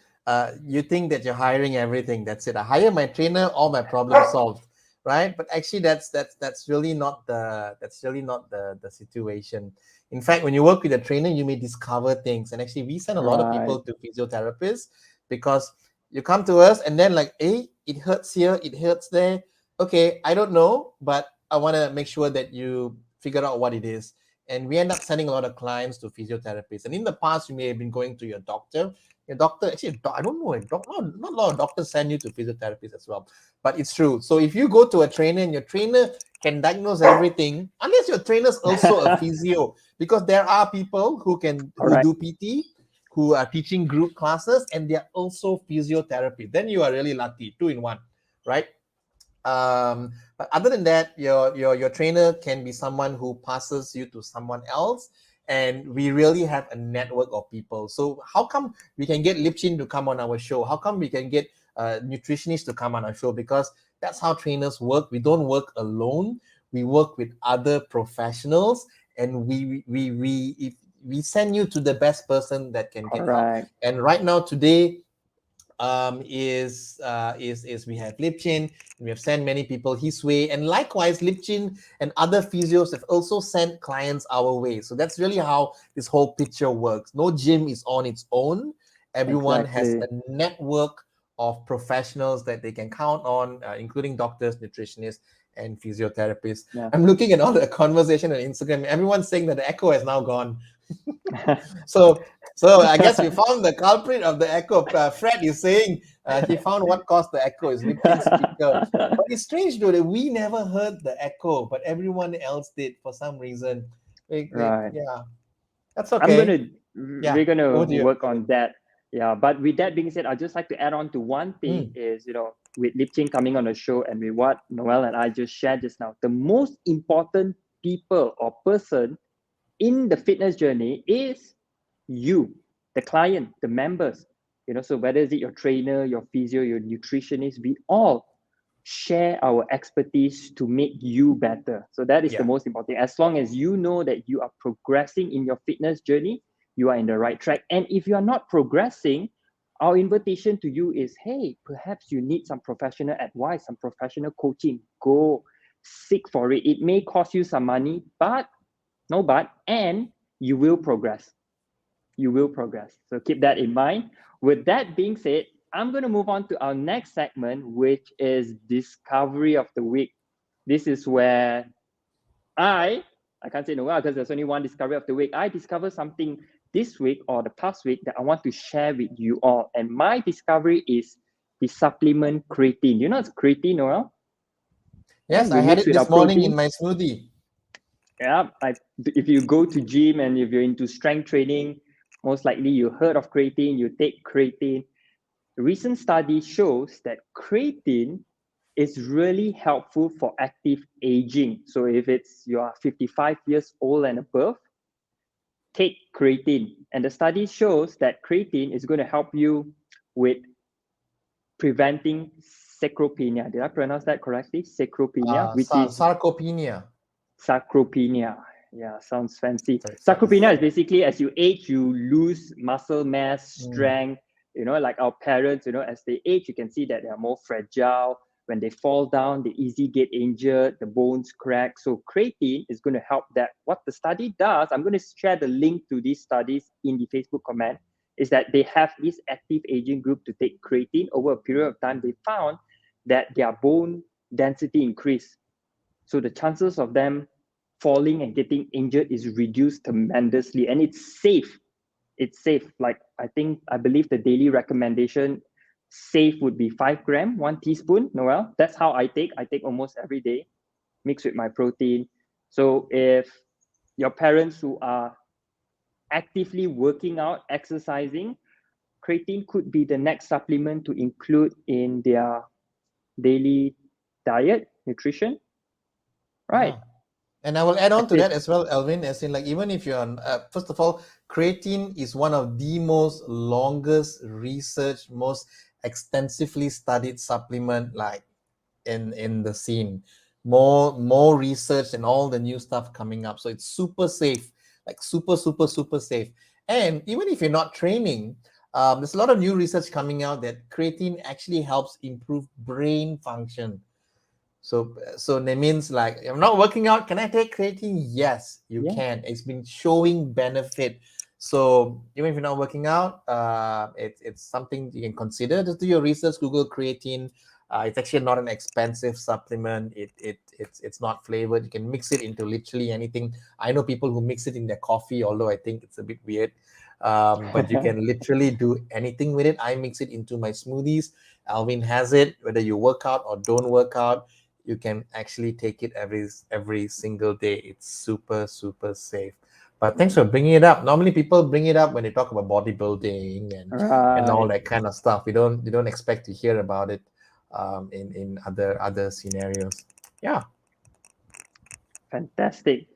you think that you're hiring everything. That's it. I hire my trainer, all my problems solved, right? But actually, that's really not the situation. In fact, when you work with a trainer, you may discover things. And actually, we send a lot of people to physiotherapists because you come to us and then like, hey, it hurts here, it hurts there. Okay, I don't know, but I want to make sure that you figure out what it is. And we end up sending a lot of clients to physiotherapists. And in the past, you may have been going to your doctor. Your doctor, actually, I don't know, not a lot of doctors send you to physiotherapists as well. But it's true. So if you go to a trainer and your trainer can diagnose everything, unless your trainer's also a physio, because there are people who do PT, who are teaching group classes, and they're also physiotherapy. Then you are really lucky, 2 in 1, right? But other than that, your trainer can be someone who passes you to someone else, and we really have a network of people. So how come we can get Lip Qin to come on our show? How come we can get nutritionists to come on our show? Because that's how trainers work. We don't work alone. We work with other professionals, and we send you to the best person that can get help. Correct. And right now, today, is we have Lip Qin. We have sent many people his way, and likewise Lip Qin and other physios have also sent clients our way. So that's really how this whole picture works. No gym is on its own. Everyone has Exactly. a network of professionals that they can count on, including doctors, nutritionists, and physiotherapists. Yeah. I'm looking at all the conversation on Instagram. Everyone's saying that the echo has now gone. So I guess we found the culprit of the echo. Fred is saying he found what caused the echo is Lip Qin's speaker. But it's strange though that we never heard the echo, but everyone else did for some reason. Right. Yeah, that's I'm okay. gonna Yeah, we're gonna over to you. work on that. Yeah, but with that being said, I'd just like to add on to one thing is, with Lip Qin coming on the show and with what Noel and I just shared just now, the most important people or person in the fitness journey is you, the client, the members. So whether is it your trainer, your physio, your nutritionist, we all share our expertise to make you better. So that is the Yeah. most important. As long as you know that you are progressing in your fitness journey, you are in the right track. And if you are not progressing, our invitation to you is, hey, perhaps you need some professional advice, some professional coaching. Go seek for it. It may cost you some money, and you will progress. You will progress. So keep that in mind. With that being said, I'm going to move on to our next segment, which is Discovery of the Week. This is where I can't say Noel because there's only one Discovery of the Week. I discovered something this week or the past week that I want to share with you all. And my discovery is the supplement creatine. You know it's creatine, Noel? Yes, We I had mix it with our this morning in protein. my smoothie. Yeah, if you go to gym and if you're into strength training, most likely you heard of creatine, you take creatine. A recent study shows that creatine is really helpful for active aging. So if you are 55 years old and above, take creatine. And the study shows that creatine is going to help you with preventing sarcopenia. Did I pronounce that correctly? Sarcopenia, which is Sarcopenia. sarcopenia. Yeah, sounds fancy. Sorry. Sarcopenia is basically as you age, you lose muscle mass, Mm. strength. Like our parents, as they age, you can see that they are more fragile. When they fall down, they easily get injured, the bones crack. So creatine is going to help that. What the study does, I'm going to share the link to these studies in the Facebook comment, is that they have this active aging group to take creatine. Over a period of time, they found that their bone density increased. So the chances of them falling and getting injured is reduced tremendously, and it's safe. It's safe. Like I believe the daily recommendation safe would be 5 gram, 1 teaspoon. Noel, that's how I take. I take almost every day, mixed with my protein. So if your parents who are actively working out, exercising, creatine could be the next supplement to include in their daily diet, nutrition. Right. Yeah. And I will add on to Active. that as well, Alvin, as in like even if you're on, first of all, creatine is one of the most longest research, most extensively studied supplement like in the scene. More research and all the new stuff coming up. So it's super safe, like super safe. And even if you're not training, there's a lot of new research coming out that creatine actually helps improve brain function. So that means like I'm not working out. Can I take creatine? Yes, you Yeah. can. It's been showing benefit. So even if you're not working out, it's something you can consider. Just do your research. Google creatine. It's actually not an expensive supplement. It's not flavored. You can mix it into literally anything. I know people who mix it in their coffee, although I think it's a bit weird. But you can literally do anything with it. I mix it into my smoothies. Alvin has it. Whether you work out or don't work out, you can actually take it every single day. It's super safe. But thanks for bringing it up. Normally, people bring it up when they talk about bodybuilding and all Right. that kind of stuff. You don't expect to hear about it in other scenarios. Yeah. Fantastic.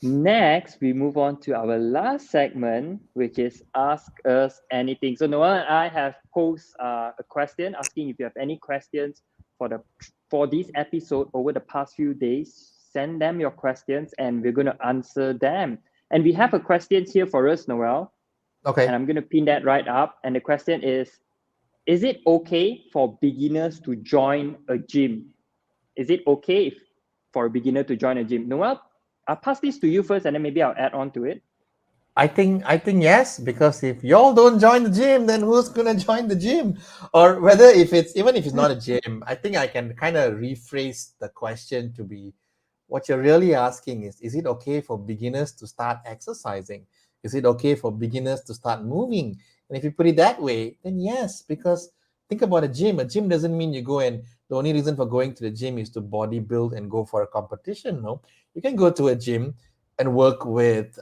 Next, we move on to our last segment, which is Ask Us Anything. So Noel and I have posed a question asking if you have any questions for this episode over the past few days. Send them your questions and we're going to answer them. And we have a question here for us, Noel, and Okay. I'm going to pin that right up. And the question is it okay for beginners to join a gym? Is it okay for a beginner to join a gym? Noel, I'll pass this to you first and then maybe I'll add on to it. I think yes, because if y'all don't join the gym, then who's gonna join the gym? Or whether if it's even if it's not a gym, I think I can kind of rephrase the question to be what you're really asking is it okay for beginners to start exercising? Is it okay for beginners to start moving? And if you put it that way, then yes, because think about a gym. A gym doesn't mean you go and the only reason for going to the gym is to body build and go for a competition. No, you can go to a gym and work with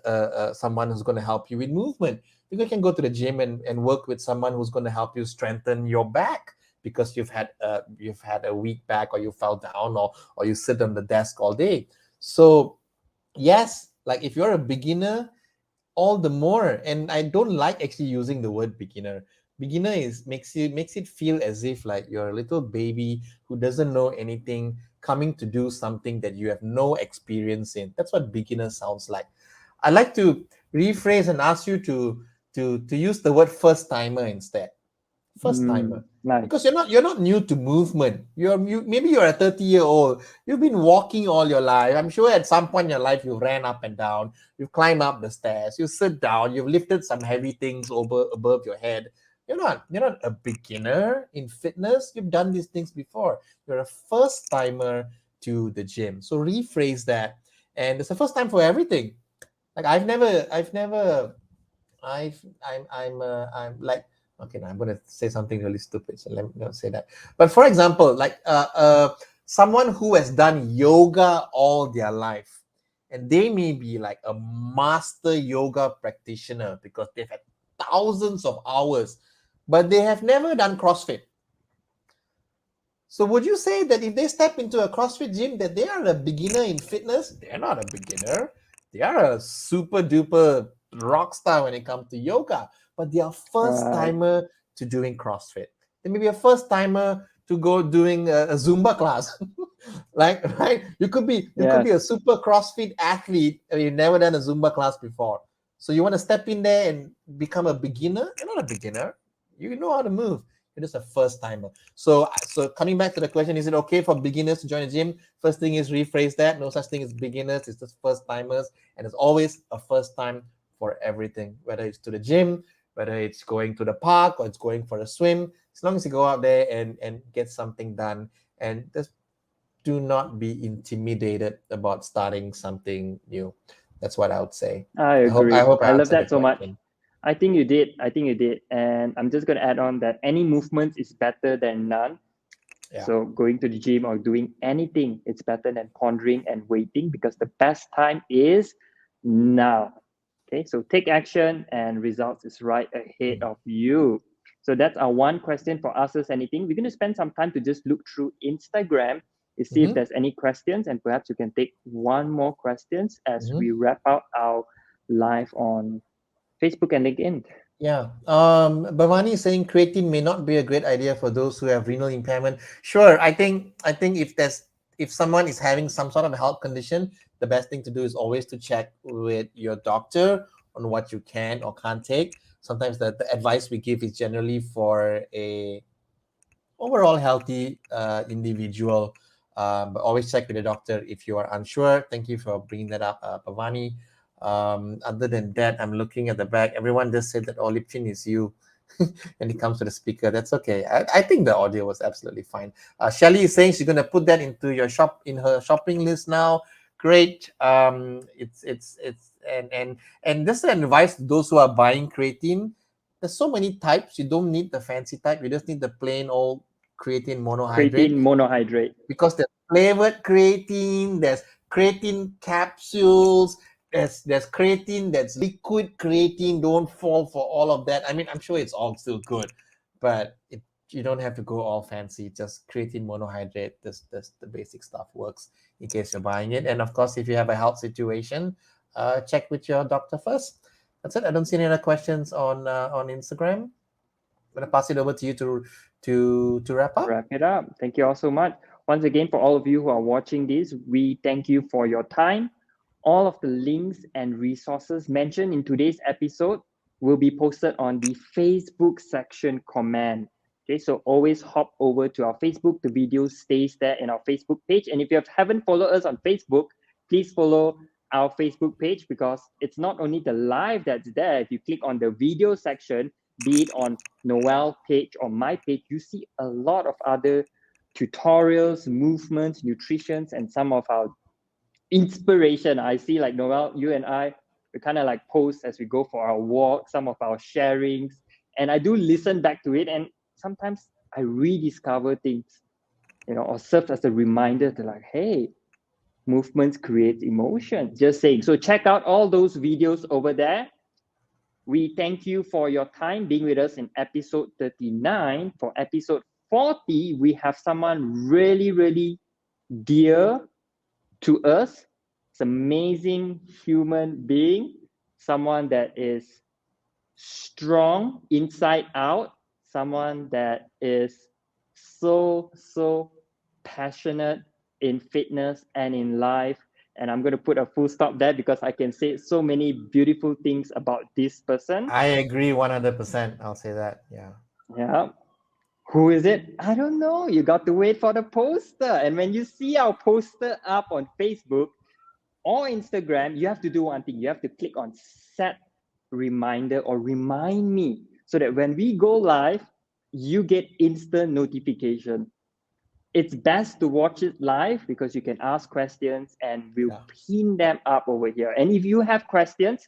someone who's going to help you with movement. You can go to the gym and work with someone who's going to help you strengthen your back because you've had a weak back or you fell down or you sit on the desk all day. So yes, like if you're a beginner, all the more. And I don't like actually using the word beginner. Beginner is makes it feel as if like you're a little baby who doesn't know anything coming to do something that you have no experience in. That's what beginner sounds like. I like to rephrase and ask you to use the word first timer instead. First timer, Nice. because you're not new to movement. Maybe you're a 30-year-old. You've been walking all your life. I'm sure at some point in your life you ran up and down, you've climbed up the stairs, you sit down, you've lifted some heavy things over above your head. You're not a beginner in fitness. You've done these things before. You're a first timer to the gym. So rephrase that. And it's the first time for everything. Like I'm like, okay, now I'm going to say something really stupid, so let me not say that. But for example, like someone who has done yoga all their life, and they may be like a master yoga practitioner because they've had thousands of hours, but they have never done CrossFit. So would you say that if they step into a CrossFit gym that they are a beginner in fitness? They're not a beginner. They are a super duper rock star when it comes to yoga, but they are first Right. timer to doing CrossFit. They may be a first timer to go doing a Zumba class. Like, right? You could be Yes. a super CrossFit athlete and you've never done a Zumba class before. So you want to step in there and become a beginner? You're not a beginner. You know how to move. You're just a first timer. So coming back to the question, is it okay for beginners to join a gym? First thing is rephrase that. No such thing as beginners. It's just first timers, and it's always a first time for everything. Whether it's to the gym, whether it's going to the park, or it's going for a swim. As long as you go out there and get something done, and just do not be intimidated about starting something new. That's what I would say. I I agree. hope I I love answered the that so much. question. I think you did. I think you did. And I'm just going to add on that any movement is better than none. Yeah. So going to the gym or doing anything, it's better than pondering and waiting because the best time is now. Okay, so take action and results is right ahead Mm. of you. So that's our one question for Ask Us Anything. We're going to spend some time to just look through Instagram to see if Mhm. there's any questions, and perhaps you can take one more questions as Mhm. we wrap out our live on Facebook and LinkedIn. Yeah. Bhavani is saying creatine may not be a great idea for those who have renal impairment. Sure. I think if someone is having some sort of health condition, the best thing to do is always to check with your doctor on what you can or can't take. Sometimes the advice we give is generally for a overall healthy individual. But always check with the doctor if you are unsure. Thank you for bringing that up, Pavani. Other than that, I'm looking at the back. Everyone just said that Ong Lip Qin is you when it comes to the speaker. That's okay. I think the audio was absolutely fine. Shelly is saying she's going to put that into her shopping list now. Great. It's and this is an advice to those who are buying creatine. There's so many types. You don't need the fancy type. You just need the plain old creatine monohydrate Creatine monohydrate. because there's flavored creatine, there's creatine capsules, there's creatine, there's liquid creatine. Don't fall for all of that. I mean, I'm sure it's all still good, but you don't have to go all fancy. Just creatine monohydrate. This the basic stuff works in case you're buying it. And of course, if you have a health situation, check with your doctor first. That's it. I don't see any other questions on Instagram. I'm gonna pass it over to you to wrap up. Wrap it up. Thank you all so much. Once again, for all of you who are watching this, we thank you for your time. All of the links and resources mentioned in today's episode will be posted on the Facebook section comment. Okay, so always hop over to our Facebook. The video stays there in our Facebook page. And if you haven't followed us on Facebook, please follow our Facebook page, because it's not only the live that's there. If you click on the video section, be it on Noel page or my page, you see a lot of other tutorials, movements, nutritions, and some of our inspiration. I see, like, Noel, you and I, we kind of like post as we go for our walk, some of our sharings, and I do listen back to it, and sometimes I rediscover things, or serve as a reminder to, like, hey, movements create emotion. Just saying. So check out all those videos over there. We thank you for your time being with us in episode 39. For episode 40, we have someone really, really dear to us. It's an amazing human being, someone that is strong inside out, someone that is so passionate in fitness and in life. And I'm going to put a full stop there, because I can say so many beautiful things about this person. I agree 100%. I'll say that. Yeah. Yeah. Who is it? I don't know. You got to wait for the poster. And when you see our poster up on Facebook or Instagram, you have to do one thing. You have to click on set reminder or remind me, so that when we go live, you get instant notification. It's best to watch it live, because you can ask questions and we'll pin them up over here. And if you have questions,